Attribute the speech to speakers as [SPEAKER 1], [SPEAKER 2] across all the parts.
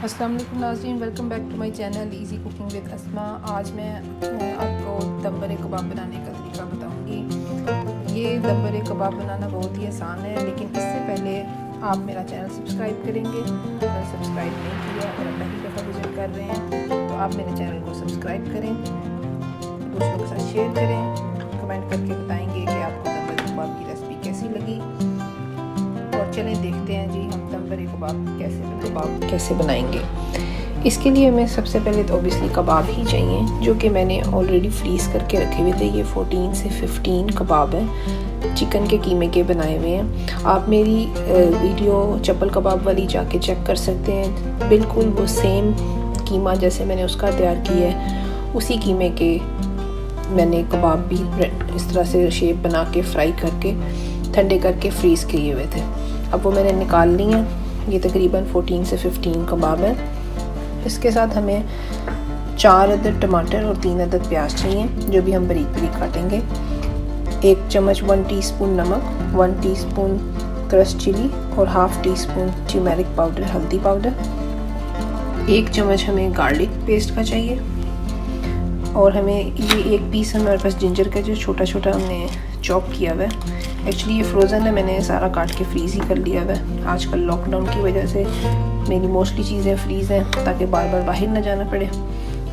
[SPEAKER 1] अस्सलाम वालेकुम नाज़रीन, welcome back to my channel easy cooking with Asma. आज मैं आपको दम बड़े कबाब बनाने का तरीका बताऊंगी। ये दम बड़े कबाब बनाना बहुत ही आसान है, लेकिन इससे पहले आप मेरा चैनल सब्सक्राइब करेंगे। अगर सब्सक्राइब नहीं किया और पहली दफ़ा विजिट कर रहे हैं तो आप मेरे चैनल को सब्सक्राइब करें, दूसरों के साथ शेयर करें, कमेंट करके बताएँगे कि आपको दम बड़े कबाब की रेसिपी कैसी लगी। और चलें देखते हैं जी हम दम बड़े कबाब कैसे बनाएंगे। इसके लिए हमें सबसे पहले तो ऑब्वियसली कबाब ही चाहिए, जो कि मैंने ऑलरेडी फ्रीज़ करके रखे हुए थे। ये 14 से 15 कबाब हैं, चिकन के कीमे के बनाए हुए हैं। आप मेरी वीडियो चप्पल कबाब वाली जाके चेक कर सकते हैं। बिल्कुल वो सेम कीमा जैसे मैंने उसका तैयार किया है, उसी कीमे के मैंने कबाब भी इस तरह से शेप बना के फ्राई करके ठंडे करके फ्रीज़ किए हुए थे। अब वो मैंने निकाल ली हैं। ये तकरीबन 14 से 15 कबाब हैं। इसके साथ हमें 4 अदद टमाटर और 3 अदद प्याज चाहिए, जो भी हम बारीक बारीक काटेंगे। 1 चम्मच 1 टीस्पून नमक, 1 टीस्पून क्रश चिली और half tea spoon turmeric powder, हल्दी पाउडर। 1 चम्मच हमें गार्लिक पेस्ट का चाहिए, और हमें ये 1 पीस हमारे पास जिंजर का जो छोटा छोटा हमने चॉप किया हुआ है। एक्चुअली ये फ्रोज़न है, मैंने सारा काट के फ्रीज़ ही कर लिया हुआ है। आजकल लॉकडाउन की वजह से मेरी मोस्टली चीज़ें फ्रीज़ हैं, ताकि बार बार बाहर ना जाना पड़े।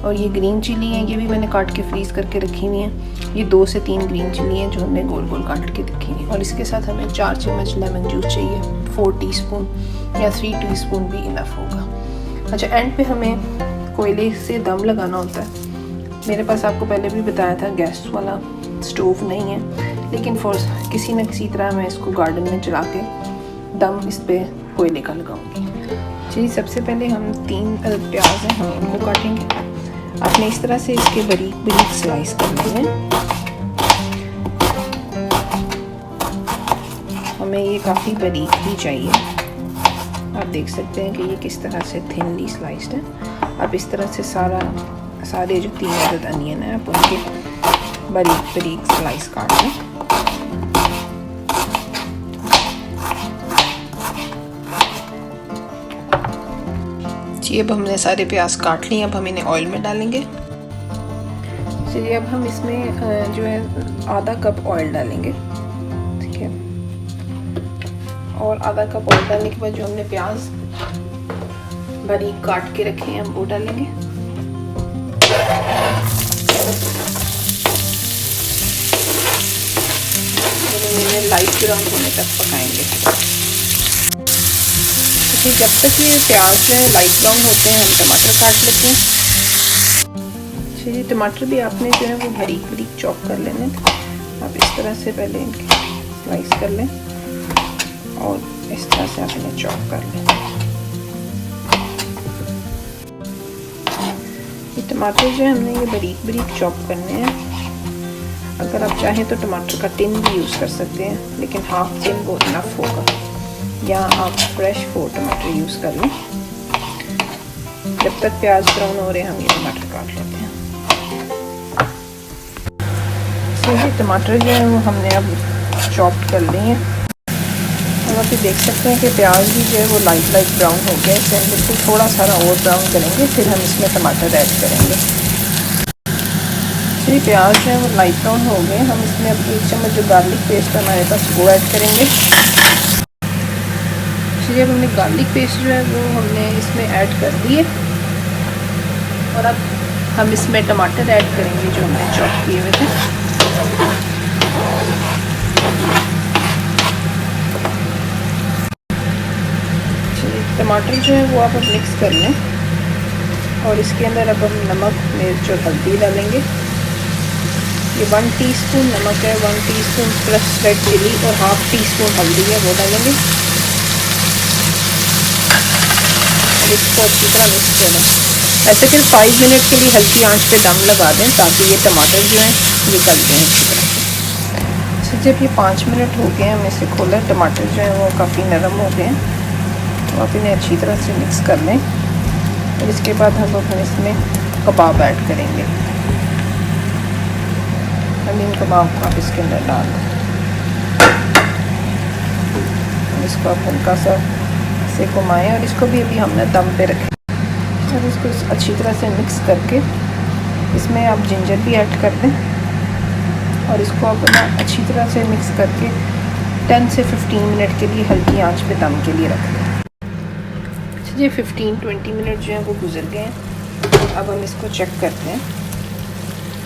[SPEAKER 1] और ये ग्रीन चिली हैं, ये भी मैंने काट के फ्रीज़ करके रखी हुई हैं। ये 2 से 3 ग्रीन चिली हैं जो हमने गोल गोल काट के रखी हुई हैं। और इसके साथ हमें 4 चम्मच लेमन जूस चाहिए। 4 टीस्पून या 3 टीस्पून भी इनफ होगा। अच्छा, एंड पे हमें कोयले से दम लगाना होता है। मेरे पास आपको पहले भी बताया था गैस वाला स्टोव नहीं है, लेकिन किसी न किसी तरह मैं इसको गार्डन में चला के दम इस पे कोयले का लगाऊंगी। जी, सबसे पहले हम 3 प्याज हैं, हम इनको काटेंगे। आपने इस तरह से इसके बारीक बारीक स्लाइस करने हैं। हमें ये काफ़ी बारीक ही चाहिए। आप देख सकते हैं कि ये किस तरह से थिनली स्लाइस्ड है। आप इस तरह से सारे जो 3 अदद अनियन है, आप उनके बारीक बारीक स्लाइस काट लें। जी, अब हमने सारे प्याज काट लिए। अब हम इन्हें ऑयल में डालेंगे। चलिए, अब हम इसमें जो है आधा कप ऑयल डालेंगे, ठीक है। और आधा कप ऑयल डालने के बाद जो हमने प्याज बारीक काट के रखे हैं, हम वो डालेंगे। इन्हें लाइट ब्राउन होने तक पकाएंगे। तो जब तक ये प्याज जो है लाइट ब्राउन होते हैं, हम टमाटर काट लेते हैं। चलिए, टमाटर भी आपने जो है वो बारीक बारीक चॉप कर लेने। आप इस तरह से पहले इनके स्लाइस कर लें और इस तरह से आप इन्हें चॉप कर लें। ये टमाटर जो है हमने ये बारीक बारीक चॉप करने हैं। अगर आप चाहें तो टमाटर का टिन भी यूज़ कर सकते हैं, लेकिन हाफ टिन वो इनफ होगा, या आप फ्रेश 4 टमाटर यूज़ कर लें। जब तक प्याज ब्राउन हो रहे हैं, हम ये टमाटर काट लेते हैं। तो ये टमाटर जो है वो हमने अब चॉप कर लिए हैं। और आप देख सकते हैं कि प्याज भी जो है वो लाइट ब्राउन हो गया है। इसे हम बिल्कुल थोड़ा सा और ब्राउन करेंगे, फिर हम इसमें टमाटर ऐड करेंगे। ये प्याज जो है वो लाइट ब्राउन हो गए। हम इसमें अब 1 चम्मच जो गार्लिक पेस्ट है हमारे पास, वो ऐड करेंगे। चलिए, अब हमने गार्लिक पेस्ट जो है वो हमने इसमें ऐड कर दिए। और अब हम इसमें टमाटर ऐड करेंगे जो हमने चॉप किए हुए थे। चलिए, टमाटर जो है वो आप मिक्स कर लें। और इसके अंदर अब हम नमक, मिर्च और हल्दी डालेंगे। ये 1 टीस्पून नमक है, 1 टीस्पून क्रश्ड रेड चिली और हाफ़ टी स्पून हल्दी है, वो डालेंगे। और इसको अच्छी तरह मिक्स करें। ऐसे फिर 5 मिनट के लिए हल्की आंच पे दम लगा दें, ताकि ये टमाटर जो हैं निकल जाएँ अच्छी तरह से। अच्छा, जब ये 5 मिनट हो गए, हम इसे खोलें। टमाटर जो है वो काफ़ी नरम हो गए हैं, तो आप इन्हें अच्छी तरह से मिक्स कर लें। और इसके बाद हम इसमें कबाब ऐड करेंगे। हम इन कबाब को आप इसके अंदर डाल दें। इसको आप हल्का सा से घुमाएं, और इसको भी अभी हमने दम पे रखें। और इसको अच्छी तरह से मिक्स करके इसमें आप जिंजर भी ऐड कर दें और इसको आप ना अच्छी तरह से मिक्स करके 10 से 15 मिनट के लिए हल्की आंच पे दम के लिए रख दें। चलिए 15-20 मिनट जो है वो गुजर गए हैं। अब हम इसको चेक करते हैं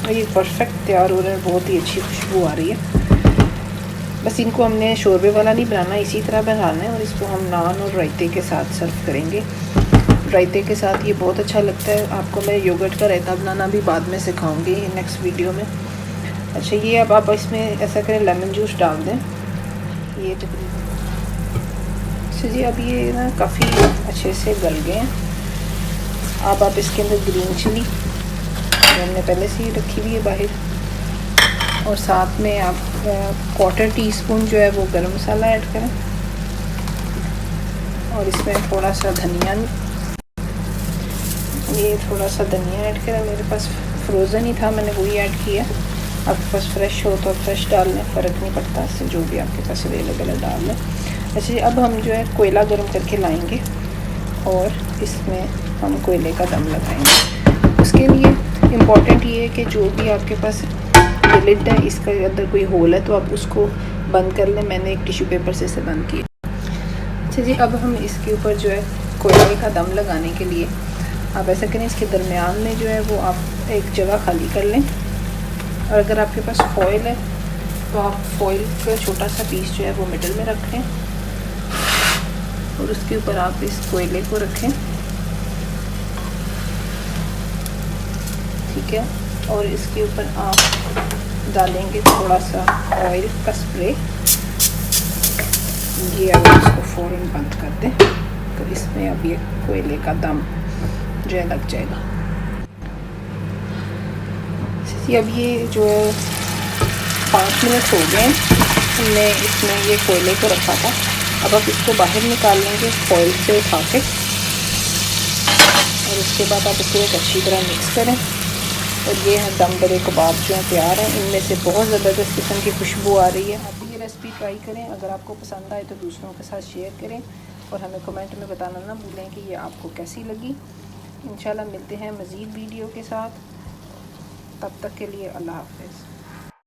[SPEAKER 1] और ये परफेक्ट तैयार हो रहा है, बहुत ही अच्छी खुशबू आ रही है। बस इनको हमने शोरबे वाला नहीं बनाना, इसी तरह बनाना है और इसको हम नान और रायते के साथ सर्व करेंगे। रायते के साथ ये बहुत अच्छा लगता है। आपको मैं योगर्ट का रायता बनाना भी बाद में सिखाऊंगी नेक्स्ट वीडियो में। अच्छा, ये अब आप इसमें ऐसा करें, लेमन जूस डाल दें ये तकरीबन। अच्छा जी, अब ये ना काफ़ी अच्छे से गल गए हैं। अब आप इसके अंदर ग्रीन चिली हमने पहले से ही रखी हुई है बाहर, और साथ में आप 1/4 टीस्पून जो है वो गरम मसाला ऐड करें और इसमें थोड़ा सा धनिया, ये थोड़ा सा धनिया ऐड करें। मेरे पास फ्रोज़न ही था, मैंने वही ऐड किया। आपके पास फ्रेश हो तो फ्रेश डाल लें, फ़र्क नहीं पड़ता, इससे जो भी आपके पास अवेलेबल है डाल लें। अच्छा जी, अब हम जो है कोयला गर्म करके लाएंगे और इसमें हम कोयले का दम लगाएंगे। उसके लिए इम्पॉर्टेंट ये है कि जो भी आपके पास लिड है, इसका अंदर कोई होल है तो आप उसको बंद कर लें। मैंने एक टिश्यू पेपर से इसे बंद किया। अच्छा जी, अब हम इसके ऊपर जो है कोयले का दम लगाने के लिए आप ऐसा करें, इसके दरमियान में जो है वो आप एक जगह खाली कर लें और अगर आपके पास फॉइल है तो आप फॉइल का छोटा सा पीस जो है वो मिडल में रखें और उसके ऊपर आप इस कोयले को रखें, ठीक है। और इसके ऊपर आप डालेंगे थोड़ा सा ऑयल का स्प्रे। ये अगर इसको फ़ौरन बंद कर दें तो इसमें अब ये कोयले का दम जो है लग जाएगा। अब ये जो है 5 मिनट हो गए हमने इसमें ये कोयले को रखा था। अब आप इसको बाहर निकाल लेंगे फॉइल से उठा के और उसके बाद आप इसको एक अच्छी तरह मिक्स करें और ये दम बड़े कबाब जो हैं तैयार हैं। इनमें से बहुत ज़बरदस्त किस्म की खुशबू आ रही है। आप भी ये रेसिपी ट्राई करें। अगर आपको पसंद आए तो दूसरों के साथ शेयर करें और हमें कमेंट में बताना ना भूलें कि ये आपको कैसी लगी। इंशाल्लाह मिलते हैं मज़ीद वीडियो के साथ, तब तक के लिए अल्लाह हाफ़िज़।